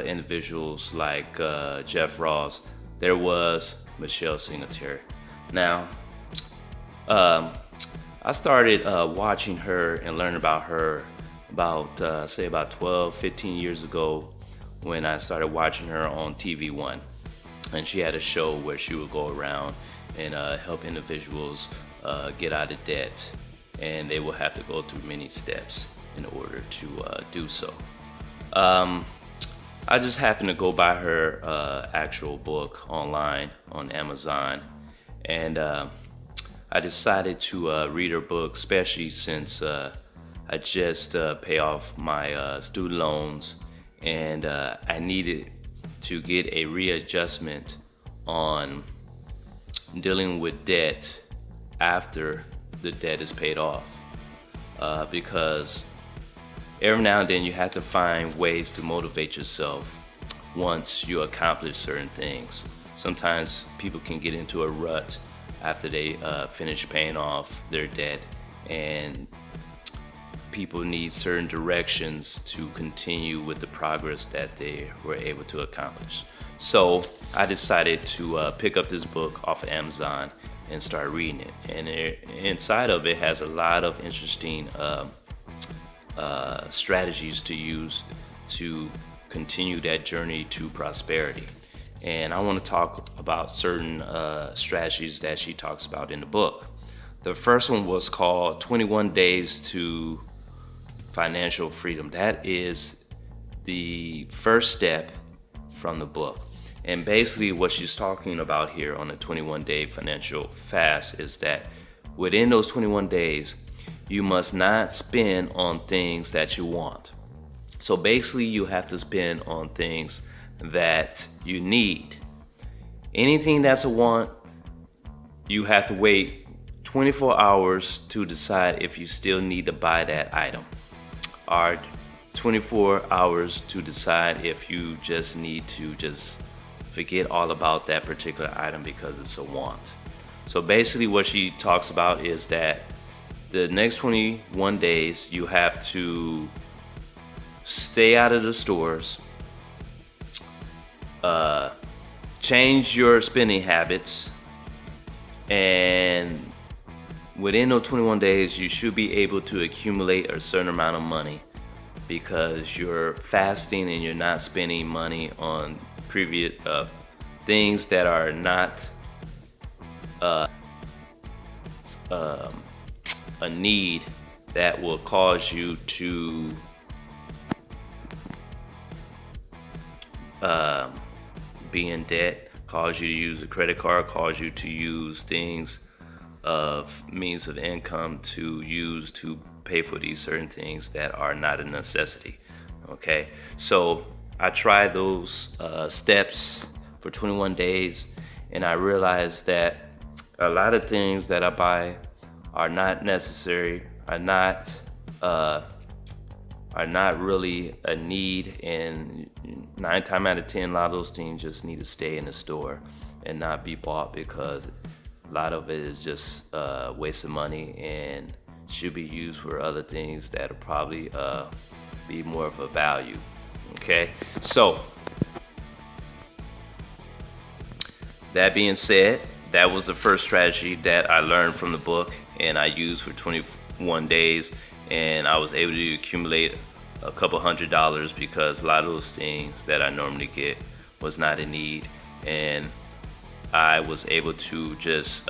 individuals like Jeff Ross, there was Michelle Singletary. Now, um, I started watching her and learning about her about, say, about 12, 15 years ago when I started watching her on TV1. And she had a show where she would go around and help individuals get out of debt. And they will have to go through many steps in order to do so. Um, I just happened to go buy her actual book online on Amazon, and I decided to read her book, especially since I just pay off my student loans, and I needed to get a readjustment on dealing with debt after the debt is paid off, because every now and then you have to find ways to motivate yourself once you accomplish certain things. Sometimes people can get into a rut after they finish paying off their debt, and people need certain directions to continue with the progress that they were able to accomplish. So I decided to pick up this book off of Amazon and start reading it. And inside of it has a lot of interesting strategies to use to continue that journey to prosperity. And I want to talk about certain strategies that she talks about in the book. The first one was called 21 Days to Financial Freedom. That is the first step from the book. And basically what she's talking about here on the 21-day financial fast is that within those 21 days, you must not spend on things that you want. So basically you have to spend on things that you need. Anything that's a want, you have to wait 24 hours to decide if you still need to buy that item, or 24 hours to decide if you just need to just forget all about that particular item because it's a want. So basically what she talks about is that the next 21 days you have to stay out of the stores, change your spending habits, and within those 21 days you should be able to accumulate a certain amount of money, because you're fasting and you're not spending money on previous things that are not a need that will cause you to be in debt, cause you to use a credit card, cause you to use things of means of income to use to pay for these certain things that are not a necessity. Okay, so I tried those steps for 21 days, and I realized that a lot of things that I buy are not necessary, are not really a need, and 9 times out of 10, a lot of those things just need to stay in the store and not be bought, because a lot of it is just waste of money and should be used for other things that'll probably be more of a value. Okay, so that being said, that was the first strategy that I learned from the book and I used for 21 days, and I was able to accumulate a couple $100 because a lot of those things that I normally get was not a need, and I was able to just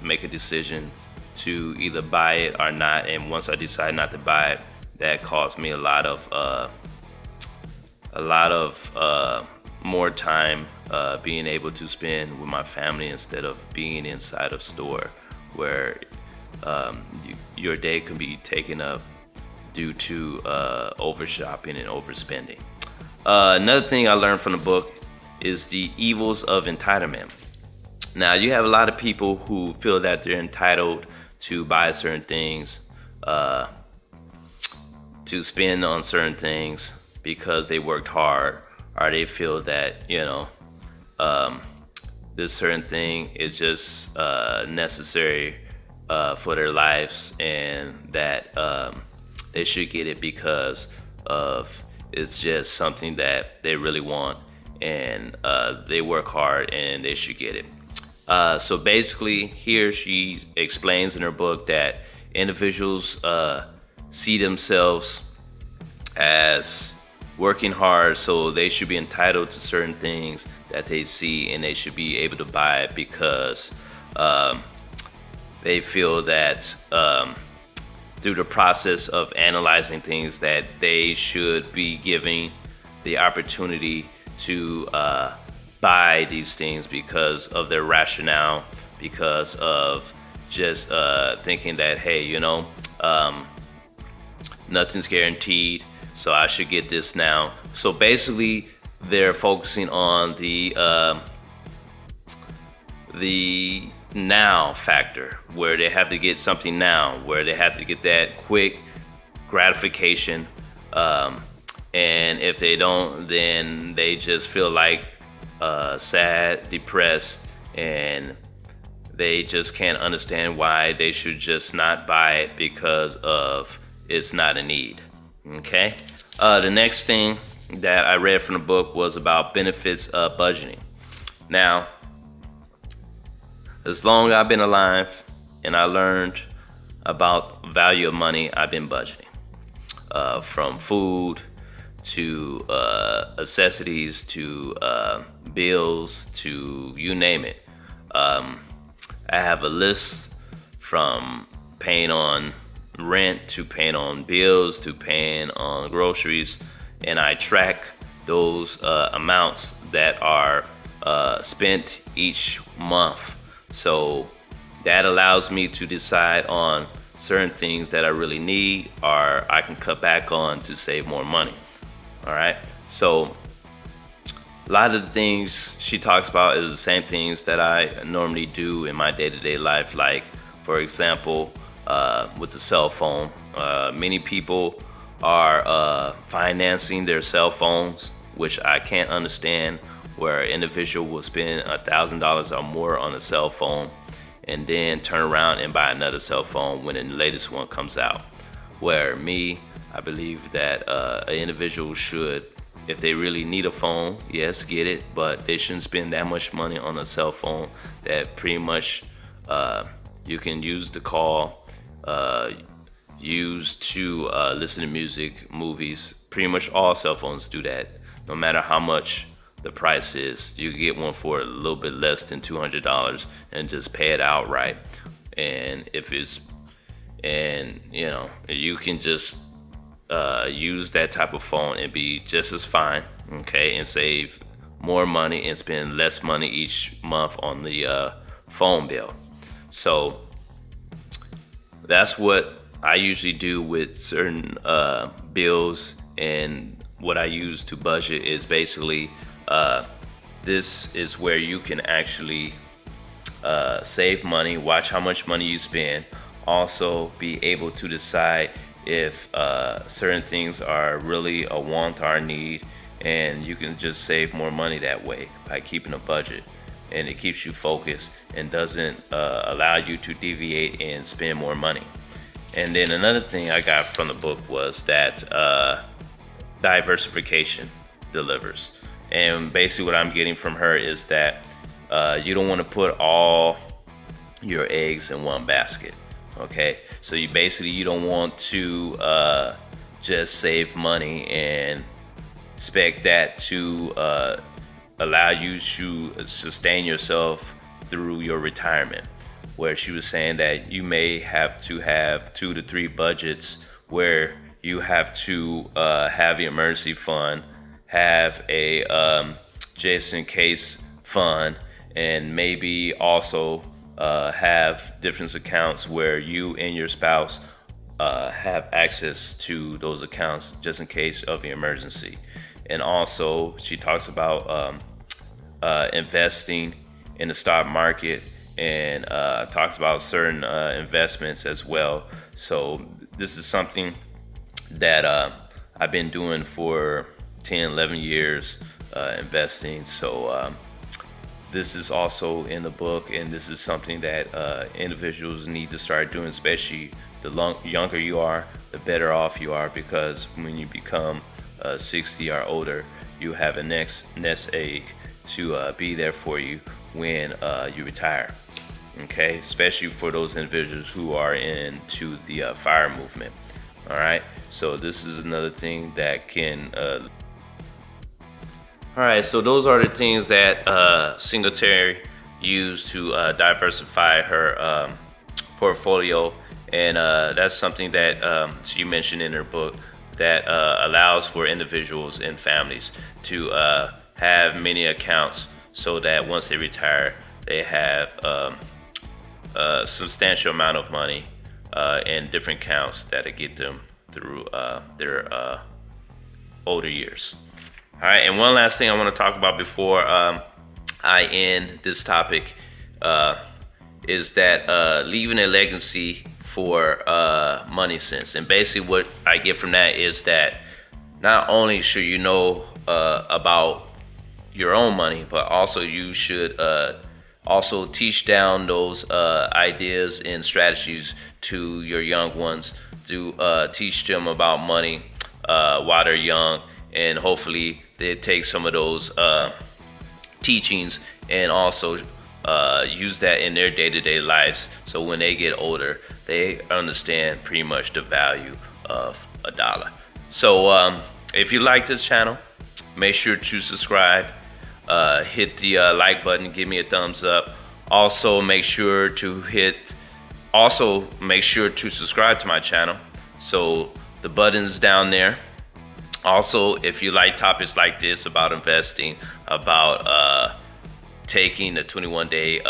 make a decision to either buy it or not. And once I decided not to buy it, that cost me a lot of more time being able to spend with my family instead of being inside of store where your day can be taken up due to over shopping and overspending. Another thing I learned from the book is the evils of entitlement. Now, you have a lot of people who feel that they're entitled to buy certain things, to spend on certain things because they worked hard, or they feel that, this certain thing is just necessary for their lives, and that they should get it because of It's just something that they really want, and they work hard and they should get it. So basically, here she explains in her book that individuals see themselves as working hard, so they should be entitled to certain things that they see, and they should be able to buy it because um, they feel that through the process of analyzing things that they should be giving the opportunity to buy these things because of their rationale, because of just thinking that, hey, nothing's guaranteed, so I should get this now. So basically, they're focusing on the now factor, where they have to get something now, where they have to get that quick gratification. And if they don't, then they just feel like sad, depressed, and they just can't understand why they should just not buy it because of it's not a need. Okay. The next thing that I read from the book was about benefits of budgeting. Now, as long as I've been alive and I learned about value of money, I've been budgeting. From food to necessities to bills to you name it. I have a list from paying on rent to paying on bills to paying on groceries, and I track those amounts that are spent each month. So that allows me to decide on certain things that I really need or I can cut back on to save more money. All right. So a lot of the things she talks about is the same things that I normally do in my day-to-day life. Like, for example, with the cell phone, many people are financing their cell phones, which I can't understand, where an individual will spend $1,000 or more on a cell phone and then turn around and buy another cell phone when the latest one comes out. Where I believe that an individual should, if they really need a phone, yes, get it, but they shouldn't spend that much money on a cell phone that pretty much you can use to call, use to listen to music, movies. Pretty much all cell phones do that. No matter how much the price is, you can get one for a little bit less than $200 and just pay it outright. And you can just use that type of phone and be just as fine, okay, and save more money and spend less money each month on the phone bill. So that's what I usually do with certain bills, and what I use to budget is basically this is where you can actually save money, watch how much money you spend, also be able to decide if certain things are really a want or a need, and you can just save more money that way by keeping a budget, and it keeps you focused and doesn't allow you to deviate and spend more money. And then another thing I got from the book was that diversification delivers. And basically what I'm getting from her is that you don't want to put all your eggs in one basket. Okay, so you don't want to just save money and expect that to allow you to sustain yourself through your retirement. Where she was saying that you may have to have 2 to 3 budgets, where you have to have the emergency fund, have a just in case fund, and maybe also have different accounts where you and your spouse have access to those accounts just in case of the emergency. And also she talks about investing in the stock market, and talks about certain investments as well. So this is something that I've been doing for 10, 11 years, investing. So this is also in the book, and this is something that individuals need to start doing, especially the younger you are, the better off you are, because when you become 60 or older, you have a nest egg to be there for you when you retire. Okay, especially for those individuals who are into the fire movement. All right, so this is another thing that can. All right, so those are the things that Singletary used to diversify her portfolio, and that's something that she mentioned in her book that allows for individuals and families to have many accounts, so that once they retire, they have a substantial amount of money in different accounts that'll get them through their older years. All right, and one last thing I want to talk about before I end this topic is that leaving a legacy for money sense. And basically what I get from that is that not only should you know about your own money, but also you should also teach down those ideas and strategies to your young ones, to teach them about money while they're young, and hopefully they take some of those teachings and also use that in their day-to-day lives, so when they get older they understand pretty much the value of a dollar. So if you like this channel, make sure to subscribe, hit the like button, give me a thumbs up. Also make sure to subscribe to my channel, so the button's down there. Also, if you like topics like this about investing, about taking the 21-day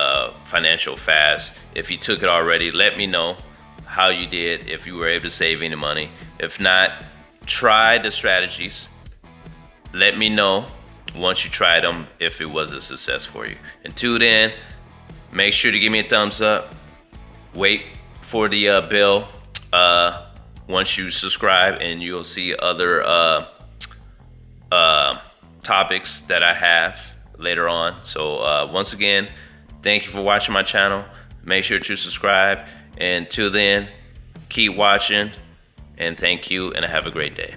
financial fast, if you took it already, let me know how you did, if you were able to save any money. If not, try the strategies. Let me know once you tried them if it was a success for you. Until then, make sure to give me a thumbs up. Wait for the bell once you subscribe, and you'll see other topics that I have later on. So once again, thank you for watching my channel. Make sure to subscribe. Until then, keep watching, and thank you, and have a great day.